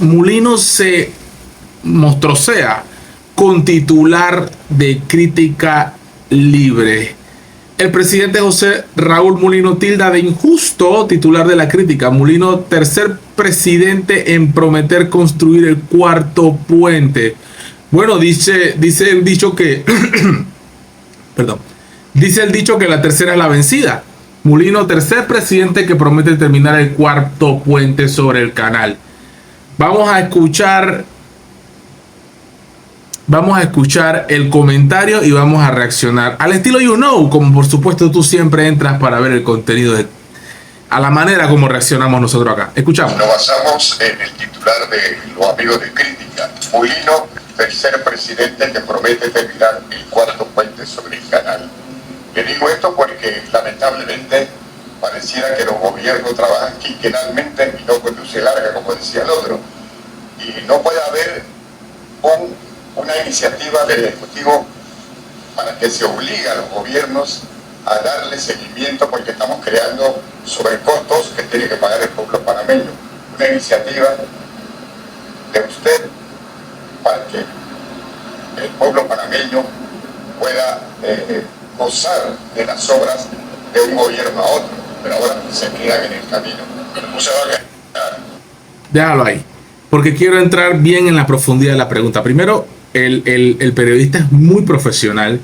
Mulino se mostrosea con titular de Crítica Libre. El presidente José Raúl Mulino tilda de injusto titular de La Crítica. Mulino, tercer presidente en prometer construir el cuarto puente. Bueno, dice el dicho que perdón. Dice el dicho que la tercera es la vencida. Mulino, tercer presidente que promete terminar el cuarto puente sobre el canal. Vamos a escuchar el comentario y vamos a reaccionar al estilo You Know, como por supuesto tú siempre entras para ver el contenido a la manera como reaccionamos nosotros acá. Escuchamos. Nos basamos en el titular de los amigos de Crítica. Mulino, tercer presidente que promete terminar el cuarto puente sobre el canal. Le digo esto porque lamentablemente pareciera que los gobiernos trabajan quinquenalmente y no cuando se larga, como decía el otro. Y no puede haber una iniciativa del Ejecutivo para que se obligue a los gobiernos a darle seguimiento, porque estamos creando sobrecostos que tiene que pagar el pueblo panameño. Una iniciativa de usted para que el pueblo panameño pueda gozar de las obras de un gobierno a otro, pero ahora se quedan en el camino. No se va a quedar. Déjalo ahí, porque quiero entrar bien en la profundidad de la pregunta. Primero, el periodista es muy profesional,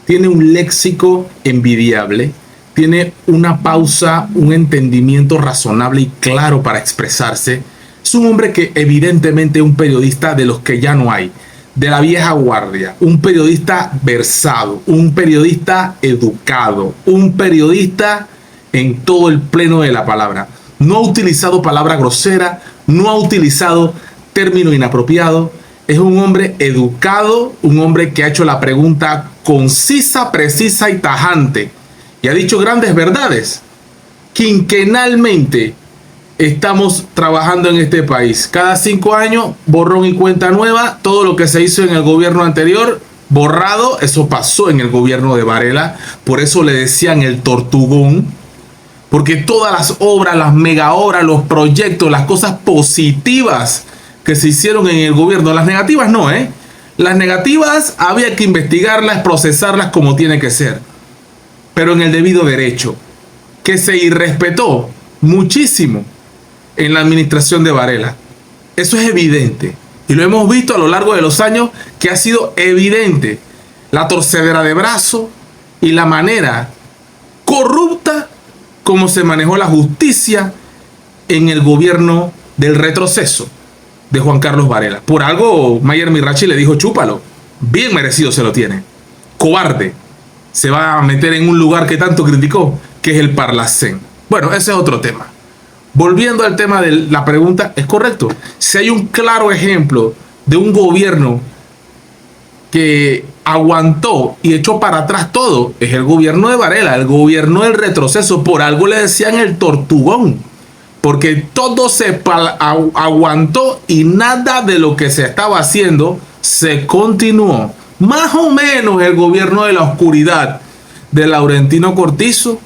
tiene un léxico envidiable, tiene una pausa, un entendimiento razonable y claro para expresarse. Es un hombre que evidentemente es un periodista de los que ya no hay, de la vieja guardia, un periodista versado, un periodista educado, un periodista en todo el pleno de la palabra. No ha utilizado palabra grosera, no ha utilizado término inapropiado. Es un hombre educado, un hombre que ha hecho la pregunta concisa, precisa y tajante. Y ha dicho grandes verdades. Quinquenalmente estamos trabajando en este país. Cada 5 años, borrón y cuenta nueva. Todo lo que se hizo en el gobierno anterior, borrado. Eso pasó en el gobierno de Varela. Por eso le decían el tortugón. Porque todas las obras, las mega obras, los proyectos, las cosas positivas que se hicieron en el gobierno, las negativas no, las negativas había que investigarlas, procesarlas como tiene que ser, pero en el debido derecho, que se irrespetó muchísimo en la administración de Varela. Eso es evidente y lo hemos visto a lo largo de los años, que ha sido evidente la torcedera de brazo y la manera corrupta como se manejó la justicia en el gobierno del retroceso de Juan Carlos Varela. Por algo Mayer Mirachi le dijo chúpalo, bien merecido se lo tiene. Cobarde, se va a meter en un lugar que tanto criticó, que es el Parlacén. Bueno, ese es otro tema. Volviendo al tema de la pregunta, es correcto. Si hay un claro ejemplo de un gobierno que aguantó y echó para atrás todo, es el gobierno de Varela, el gobierno del retroceso. Por algo le decían el tortugón, porque todo se aguantó y nada de lo que se estaba haciendo se continuó. Más o menos el gobierno de la oscuridad de Laurentino Cortizo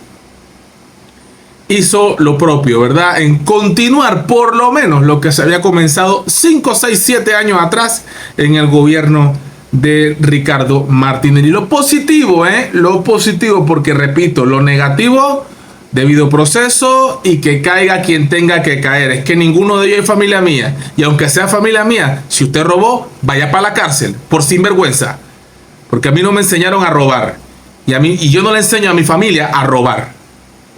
hizo lo propio, ¿verdad? En continuar por lo menos lo que se había comenzado 5, 6, 7 años atrás en el gobierno de Ricardo Martinelli. Lo positivo, lo positivo, porque repito, lo negativo, debido proceso y que caiga quien tenga que caer. Es que ninguno de ellos es familia mía. Y aunque sea familia mía, si usted robó, vaya para la cárcel por sinvergüenza. Porque a mí no me enseñaron a robar. Y yo no le enseño a mi familia a robar.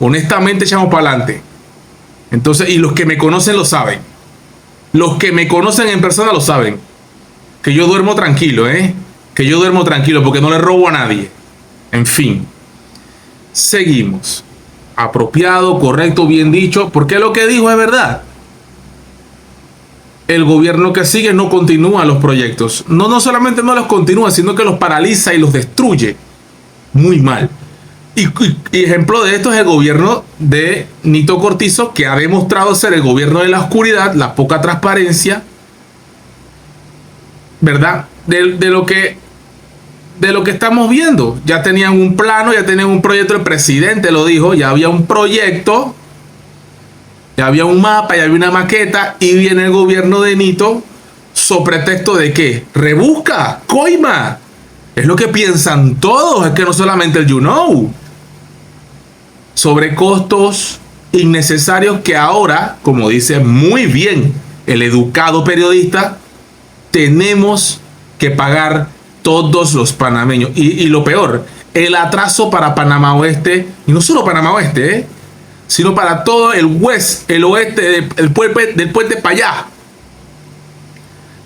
Honestamente, echamos para adelante. Entonces, y los que me conocen lo saben. Los que me conocen en persona lo saben. Que yo duermo tranquilo, que yo duermo tranquilo porque no le robo a nadie. En fin. Seguimos. Apropiado, correcto, bien dicho, porque lo que dijo es verdad. El gobierno que sigue no continúa los proyectos. No solamente no los continúa, sino que los paraliza y los destruye. Muy mal. Y ejemplo de esto es el gobierno de Nito Cortizo, que ha demostrado ser el gobierno de la oscuridad, la poca transparencia, ¿verdad? De lo que estamos viendo. Ya tenían un plano, ya tenían un proyecto, el presidente lo dijo, ya había un proyecto Ya había un mapa, ya había una maqueta y viene el gobierno de Nito sobre pretexto de ¿qué? Rebusca, coima. Es lo que piensan todos, es que no solamente el sobre costos innecesarios que ahora, como dice muy bien el educado periodista, tenemos que pagar todos los panameños. Y lo peor, el atraso para Panamá Oeste, y no solo Panamá Oeste, sino para todo el oeste del puente para allá.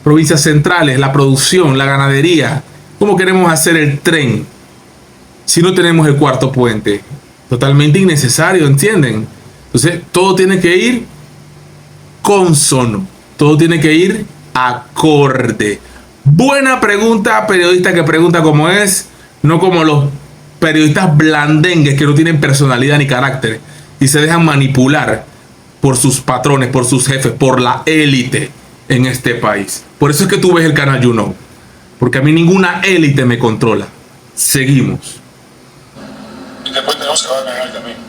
Provincias centrales, la producción, la ganadería. ¿Cómo queremos hacer el tren si no tenemos el cuarto puente? Totalmente innecesario, ¿entienden? Entonces, todo tiene que ir consono. Todo tiene que ir acorde. Buena pregunta, periodista que pregunta como es, no como los periodistas blandengues que no tienen personalidad ni carácter y se dejan manipular por sus patrones, por sus jefes, por la élite en este país. Por eso es que tú ves el canal porque a mí ninguna élite me controla. Seguimos. Y después tenemos que ver en el camino.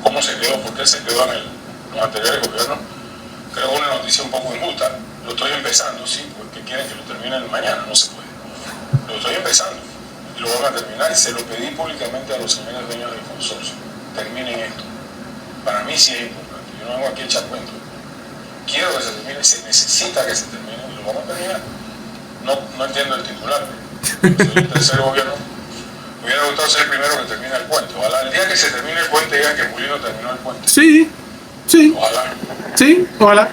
¿Cómo se quedó? ¿Por qué se quedó en los anteriores gobiernos? Creo una noticia un poco injusta. Lo estoy empezando, sí, porque quieren que lo terminen mañana. No se puede. Lo estoy empezando. Y lo van a terminar. Y se lo pedí públicamente a los señores dueños del consorcio. Terminen esto. Para mí sí es importante. Yo no vengo aquí a echar cuentos. Quiero que se termine. Se necesita que se termine. Y lo vamos a terminar. No entiendo el titular. Soy el tercer gobierno. Me hubiera gustado ser el primero que termine el puente. Ojalá el día que se termine el puente digan que Mulino terminó el puente. Sí. Ojalá. Sí, ojalá.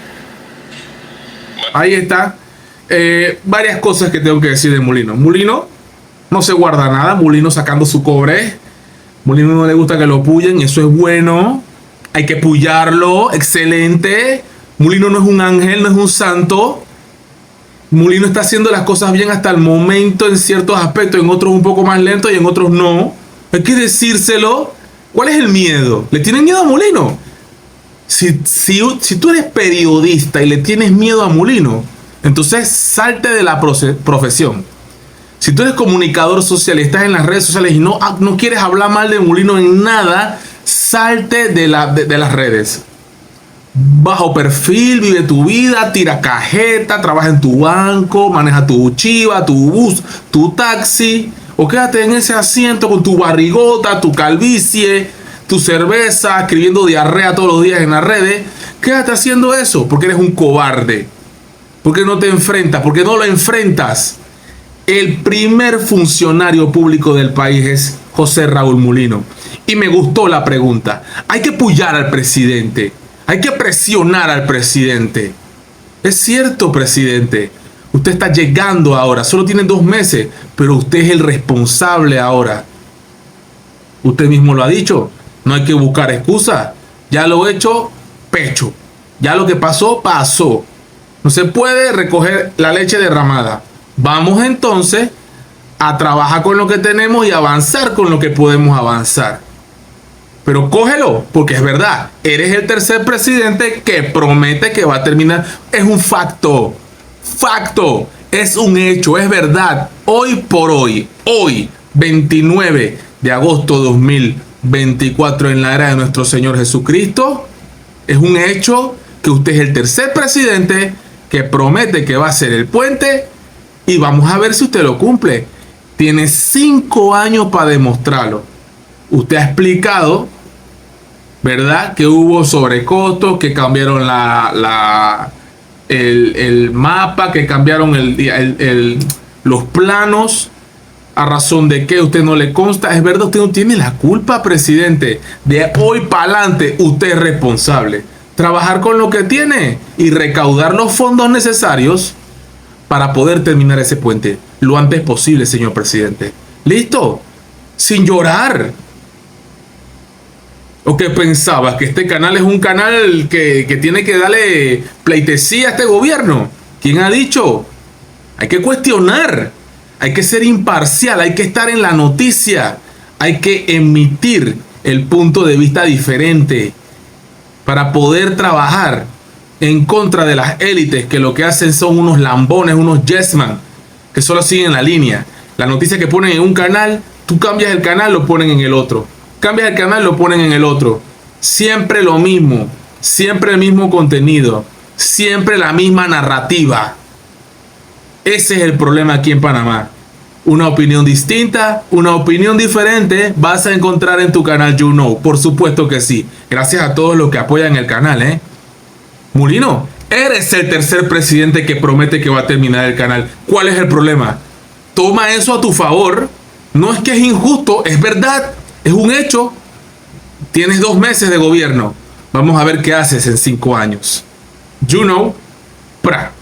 Bueno. Ahí está. Varias cosas que tengo que decir de Mulino. Mulino no se guarda nada. Mulino sacando su cobre. Mulino no le gusta que lo pullen. Eso es bueno. Hay que pullarlo. Excelente. Mulino no es un ángel, no es un santo. Mulino está haciendo las cosas bien hasta el momento en ciertos aspectos, en otros un poco más lento y en otros no. Hay que decírselo. ¿Cuál es el miedo? ¿Le tienen miedo a Mulino? Si tú eres periodista y le tienes miedo a Mulino, entonces salte de la profesión. Si tú eres comunicador social y estás en las redes sociales y no quieres hablar mal de Mulino en nada, salte de las redes. Bajo perfil, vive tu vida, tira cajeta, trabaja en tu banco, maneja tu chiva, tu bus, tu taxi, o quédate en ese asiento con tu barrigota, tu calvicie, tu cerveza, escribiendo diarrea todos los días en las redes. Quédate haciendo eso porque eres un cobarde, porque no te enfrentas, porque no lo enfrentas. El primer funcionario público del país es José Raúl Mulino. Y me gustó la pregunta. Hay que pullar al presidente. Hay que presionar al presidente. Es cierto, presidente. Usted está llegando ahora. Solo tiene 2 meses. Pero usted es el responsable ahora. Usted mismo lo ha dicho. No hay que buscar excusas. Ya lo he hecho, pecho. Ya lo que pasó, pasó. No se puede recoger la leche derramada. Vamos entonces a trabajar con lo que tenemos y avanzar con lo que podemos avanzar. Pero cógelo, porque es verdad. Eres el tercer presidente que promete que va a terminar. Es un facto. Facto. Es un hecho. Es verdad. Hoy por hoy. Hoy, 29 de agosto de 2024, en la era de nuestro Señor Jesucristo. Es un hecho que usted es el tercer presidente que promete que va a hacer el puente. Y vamos a ver si usted lo cumple. Tiene 5 años para demostrarlo. Usted ha explicado, ¿verdad?, que hubo sobrecostos, que cambiaron el mapa, que cambiaron los planos. ¿A razón de qué? Usted no le consta. Es verdad, usted no tiene la culpa, presidente. De hoy para adelante, usted es responsable. Trabajar con lo que tiene y recaudar los fondos necesarios para poder terminar ese puente lo antes posible, señor presidente. ¿Listo? Sin llorar. ¿O qué pensabas? ¿Que este canal es un canal que tiene que darle pleitesía a este gobierno? ¿Quién ha dicho? Hay que cuestionar. Hay que ser imparcial. Hay que estar en la noticia. Hay que emitir el punto de vista diferente para poder trabajar en contra de las élites que lo que hacen son unos lambones, unos yesman, que solo siguen la línea. La noticia que ponen en un canal, tú cambias el canal, lo ponen en el otro. Cambias el canal, lo ponen en el otro. Siempre lo mismo. siempre el mismo contenido, siempre la misma narrativa. Ese es el problema aquí en Panamá. Una opinión distinta, una opinión diferente vas a encontrar en tu canal YouKnow. Por supuesto que sí. Gracias a todos los que apoyan el canal, Mulino, eres el tercer presidente que promete que va a terminar el canal. ¿Cuál es el problema? Toma eso a tu favor. No es que es injusto, es verdad, es un hecho. Tienes 2 meses de gobierno. Vamos a ver qué haces en 5 años. YouKnow, pra.